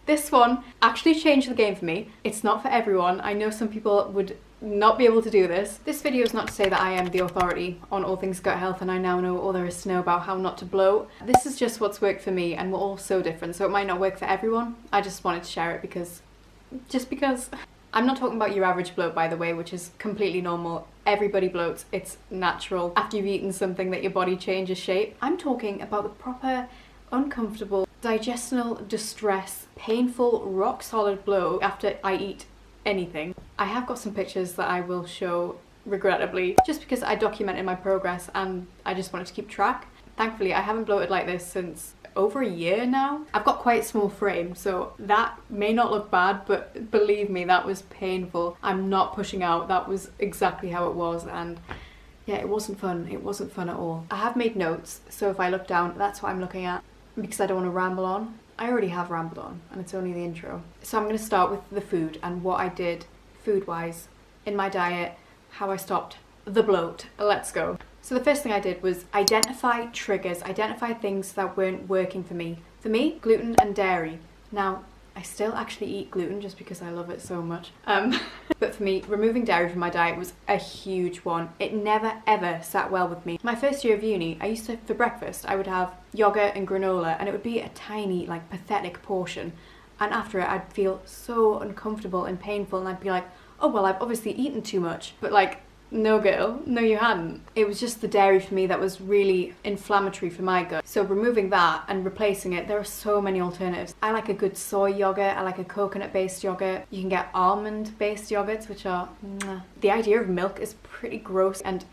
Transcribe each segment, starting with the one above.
This one actually changed the game for me. It's not for everyone. I know some people would not be able to do this. This video is not to say that I am the authority on all things gut health and I now know all there is to know about how not to bloat. This is just what's worked for me, and we're all so different, so it might not work for everyone. I just wanted to share it because I'm not talking about your average bloat, by the way, which is completely normal. Everybody bloats. It's natural after you've eaten something that your body changes shape. I'm talking about the proper, uncomfortable, digestional distress, painful, rock solid bloat after I eat anything. I have got some pictures that I will show, regrettably, just because I documented my progress and I just wanted to keep track. Thankfully, I haven't bloated like this since over a year now. I've got quite a small frame, so that may not look bad, but believe me, that was painful. I'm not pushing out. That was exactly how it was, and yeah, it wasn't fun. It wasn't fun at all. I have made notes, so if I look down, that's what I'm looking at, because I don't want to ramble on. I already have rambled on, and it's only the intro. So I'm going to start with the food and what I did food-wise in my diet, how I stopped the bloat. Let's go. So the first thing I did was identify triggers, identify things that weren't working for me. For me, gluten and dairy. Now, I still actually eat gluten just because I love it so much. But for me, removing dairy from my diet was a huge one. It never ever sat well with me. My first year of uni, I used to, for breakfast, I would have yogurt and granola, and it would be a tiny, like, pathetic portion. And after it, I'd feel so uncomfortable and painful, and I'd be like, oh, well, I've obviously eaten too much. But like, no girl, no you hadn't. It was just the dairy for me that was really inflammatory for my gut. So removing that and replacing it, there are so many alternatives. I like a good soy yogurt, I like a coconut-based yogurt. You can get almond-based yogurts, which are mwah. The idea of milk is pretty gross, and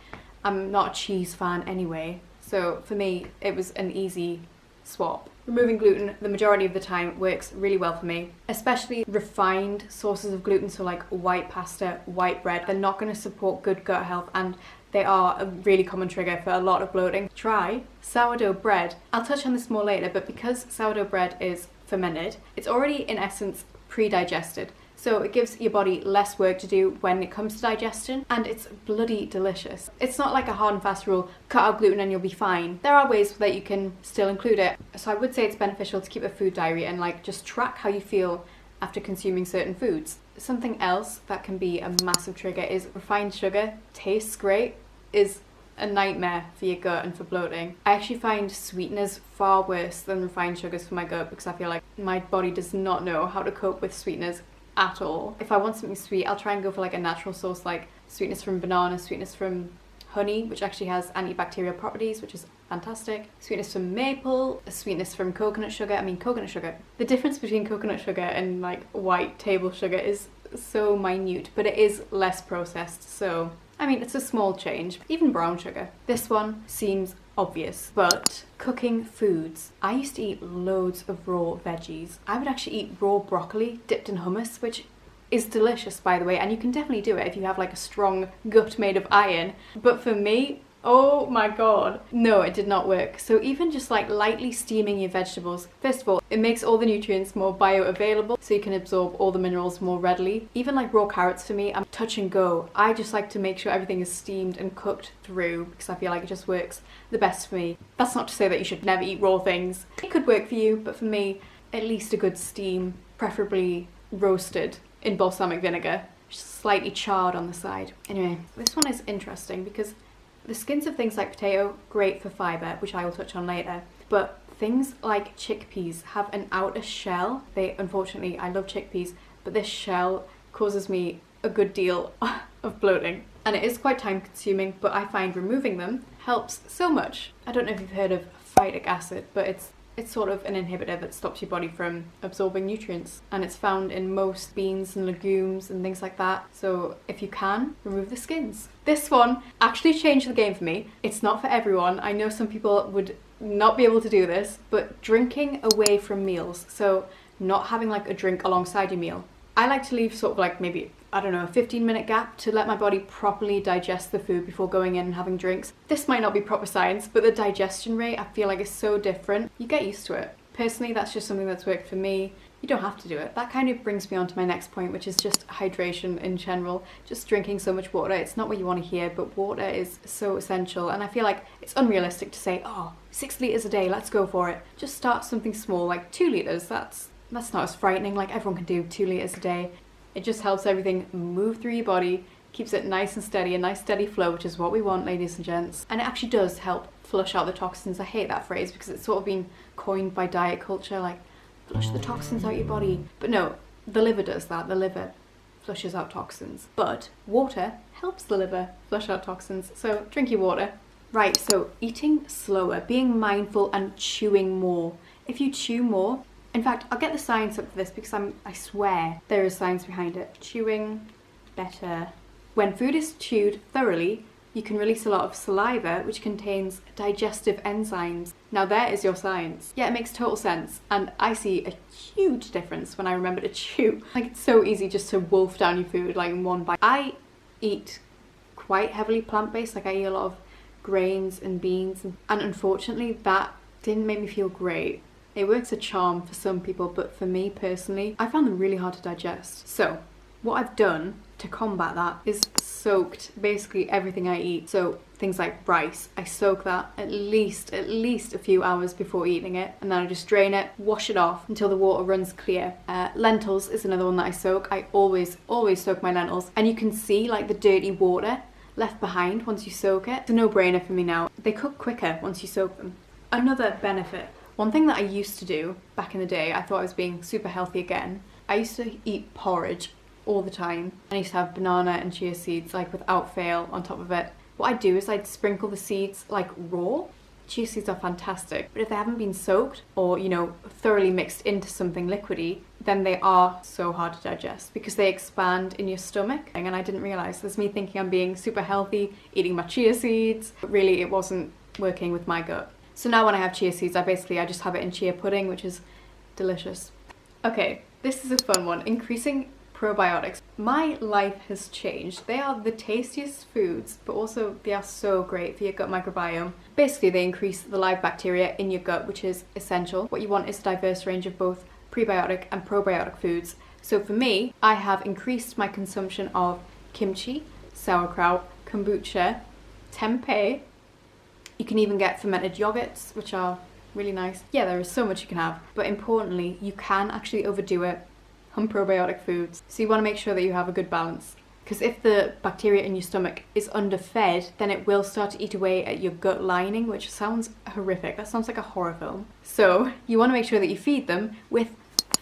I'm not a cheese fan anyway. So for me, it was an easy swap. Removing gluten the majority of the time works really well for me, especially refined sources of gluten, so like white pasta, white bread. They're not going to support good gut health, and they are a really common trigger for a lot of bloating. Try sourdough bread. I'll touch on this more later, but because sourdough bread is fermented, it's already in essence pre-digested. So it gives your body less work to do when it comes to digestion, and it's bloody delicious. It's not like a hard and fast rule, cut out gluten and you'll be fine. There are ways that you can still include it. So I would say it's beneficial to keep a food diary and like just track how you feel after consuming certain foods. Something else that can be a massive trigger is refined sugar. Tastes great, is a nightmare for your gut and for bloating. I actually find sweeteners far worse than refined sugars for my gut, because I feel like my body does not know how to cope with sweeteners at all. If I want something sweet, I'll try and go for like a natural source, like sweetness from banana, sweetness from honey, which actually has antibacterial properties, which is fantastic. Sweetness from maple, sweetness from coconut sugar. I mean, coconut sugar. The difference between coconut sugar and like white table sugar is so minute, but it is less processed. So, I mean, it's a small change. Even brown sugar. This one seems obvious, but cooking foods. I used to eat loads of raw veggies. I would actually eat raw broccoli dipped in hummus, which is delicious, by the way, and you can definitely do it if you have like a strong gut made of iron. But for me, oh my god, no, it did not work. So even just like lightly steaming your vegetables, first of all, it makes all the nutrients more bioavailable, so you can absorb all the minerals more readily. Even like raw carrots for me, I'm touch and go. I just like to make sure everything is steamed and cooked through, because I feel like it just works the best for me. That's not to say that you should never eat raw things. It could work for you, but for me, at least a good steam, preferably roasted in balsamic vinegar, slightly charred on the side. Anyway, this one is interesting because the skins of things like potato, great for fibre, which I will touch on later, but things like chickpeas have an outer shell. Unfortunately, I love chickpeas, but this shell causes me a good deal of bloating. And it is quite time consuming, but I find removing them helps so much. I don't know if you've heard of phytic acid, but it's sort of an inhibitor that stops your body from absorbing nutrients, and it's found in most beans and legumes and things like that. So if you can, remove the skins. This one actually changed the game for me. It's not for everyone. I know some people would not be able to do this, but drinking away from meals. So not having like a drink alongside your meal. I like to leave sort of like maybe, I don't know, a 15-minute gap to let my body properly digest the food before going in and having drinks. This might not be proper science, but the digestion rate I feel like is so different. You get used to it. Personally, that's just something that's worked for me. You don't have to do it. That kind of brings me on to my next point, which is just hydration in general. Just drinking so much water. It's not what you want to hear, but water is so essential. And I feel like it's unrealistic to say, oh, 6 litres a day, let's go for it. Just start something small, like 2 litres. That's That's not as frightening, like everyone can do 2 litres a day. It just helps everything move through your body, keeps it nice and steady, a nice steady flow, which is what we want, ladies and gents. And it actually does help flush out the toxins. I hate that phrase because it's sort of been coined by diet culture, like flush the toxins out your body. But no, the liver does that. The liver flushes out toxins. But water helps the liver flush out toxins. So drink your water. Right, so eating slower, being mindful and chewing more. If you chew more, in fact, I'll get the science up for this because I swear there is science behind it. Chewing better. When food is chewed thoroughly, you can release a lot of saliva, which contains digestive enzymes. Now there is your science. Yeah, it makes total sense. And I see a huge difference when I remember to chew. Like, it's so easy just to wolf down your food, like in one bite. I eat quite heavily plant-based, like I eat a lot of grains and beans. And unfortunately, that didn't make me feel great. It works a charm for some people, but for me personally, I found them really hard to digest. So what I've done to combat that is soaked basically everything I eat. So things like rice, I soak that at least a few hours before eating it, and then I just drain it, wash it off until the water runs clear. Lentils is another one that I soak. I always soak my lentils, and you can see like the dirty water left behind once you soak it. It's a no-brainer for me now. They cook quicker once you soak them. Another benefit, one thing that I used to do back in the day, I thought I was being super healthy again. I used to eat porridge all the time. I used to have banana and chia seeds like without fail on top of it. What I'd do is I'd sprinkle the seeds like raw. Chia seeds are fantastic, but if they haven't been soaked or, you know, thoroughly mixed into something liquidy, then they are so hard to digest because they expand in your stomach. And I didn't realise, there's me thinking I'm being super healthy, eating my chia seeds, but really it wasn't working with my gut. So now when I have chia seeds, I just have it in chia pudding, which is delicious. Okay, this is a fun one. Increasing probiotics. My life has changed. They are the tastiest foods, but also they are so great for your gut microbiome. Basically, they increase the live bacteria in your gut, which is essential. What you want is a diverse range of both prebiotic and probiotic foods. So for me, I have increased my consumption of kimchi, sauerkraut, kombucha, tempeh. You can even get fermented yogurts, which are really nice. Yeah, there is so much you can have, but importantly, you can actually overdo it on probiotic foods. So you want to make sure that you have a good balance, because if the bacteria in your stomach is underfed, then it will start to eat away at your gut lining, which sounds horrific. That sounds like a horror film. So you want to make sure that you feed them with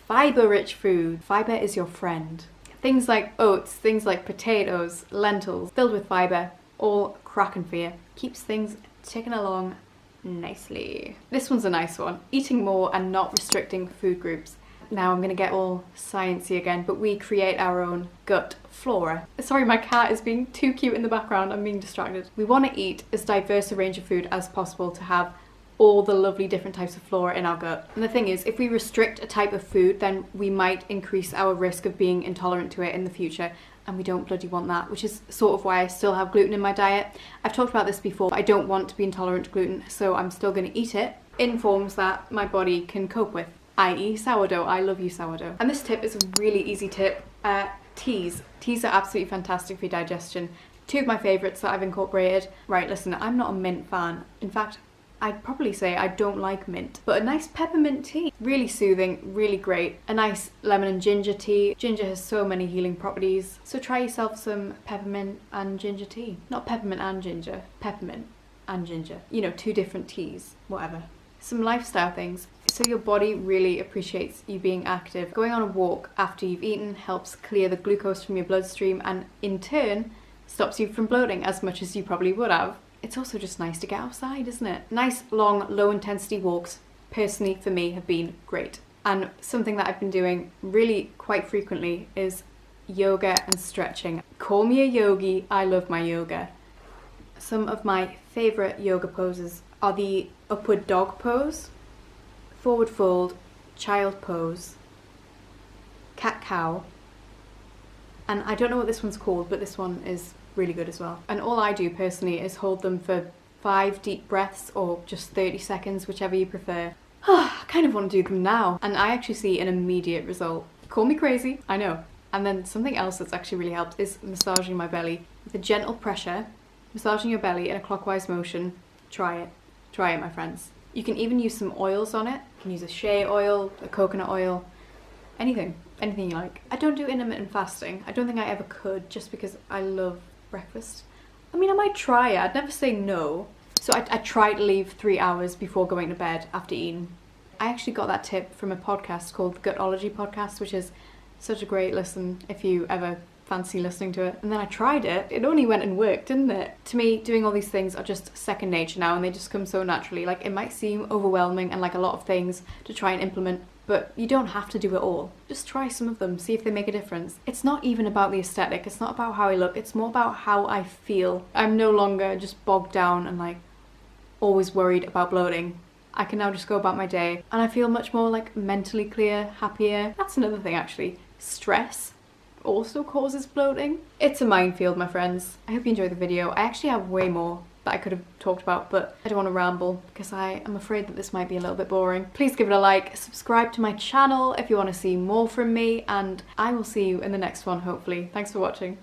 fiber-rich food. Fiber is your friend. Things like oats, things like potatoes, lentils, filled with fiber, all cracking for you. Keeps things ticking along nicely. This one's a nice one. Eating more and not restricting food groups. Now I'm going to get all sciencey again, but we create our own gut flora. Sorry, my cat is being too cute in the background. I'm being distracted. We want to eat as diverse a range of food as possible to have all the lovely different types of flora in our gut. And the thing is, if we restrict a type of food, then we might increase our risk of being intolerant to it in the future. And we don't bloody want that, which is sort of why I still have gluten in my diet. I've talked about this before, but I don't want to be intolerant to gluten, so I'm still going to eat it in forms that my body can cope with, i.e. sourdough. I love you, sourdough. And this tip is a really easy tip. Teas. Teas are absolutely fantastic for your digestion. 2 of my favourites that I've incorporated. Right, listen, I'm not a mint fan. In fact, I'd probably say I don't like mint, but a nice peppermint tea, really soothing, really great. A nice lemon and ginger tea. Ginger has so many healing properties, so try yourself some peppermint and ginger tea. Not peppermint and ginger, peppermint and ginger. You know, 2 different teas, whatever. Some lifestyle things. So your body really appreciates you being active. Going on a walk after you've eaten helps clear the glucose from your bloodstream and in turn stops you from bloating as much as you probably would have. It's also just nice to get outside, isn't it? Nice, long, low-intensity walks, personally, for me, have been great. And something that I've been doing really quite frequently is yoga and stretching. Call me a yogi, I love my yoga. Some of my favourite yoga poses are the upward dog pose, forward fold, child pose, cat-cow, and I don't know what this one's called, but this one is really good as well. And all I do personally is hold them for 5 deep breaths or just 30 seconds, whichever you prefer. I kind of want to do them now, and I actually see an immediate result. Call me crazy, I know. And then something else that's actually really helped is massaging my belly. With a gentle pressure, massaging your belly in a clockwise motion. Try it. Try it, my friends. You can even use some oils on it. You can use a shea oil, a coconut oil, anything you like. I don't do intermittent fasting. I don't think I ever could, just because I love breakfast. I mean, I might try it. I'd never say no. So I try to leave 3 hours before going to bed after eating. I actually got that tip from a podcast called the Gutology podcast, which is such a great listen if you ever fancy listening to it. And then I tried it. It only went and worked, didn't it? To me, doing all these things are just second nature now, and they just come so naturally. Like, it might seem overwhelming and like a lot of things to try and implement, but you don't have to do it all. Just try some of them, see if they make a difference. It's not even about the aesthetic. It's not about how I look. It's more about how I feel. I'm no longer just bogged down and like always worried about bloating. I can now just go about my day and I feel much more like mentally clear, happier. That's another thing actually. Stress also causes bloating. It's a minefield, my friends. I hope you enjoyed the video. I actually have way more that I could have talked about, but I don't want to ramble because I am afraid that this might be a little bit boring. Please give it a like, subscribe to my channel if you want to see more from me, and I will see you in the next one, hopefully. Thanks for watching.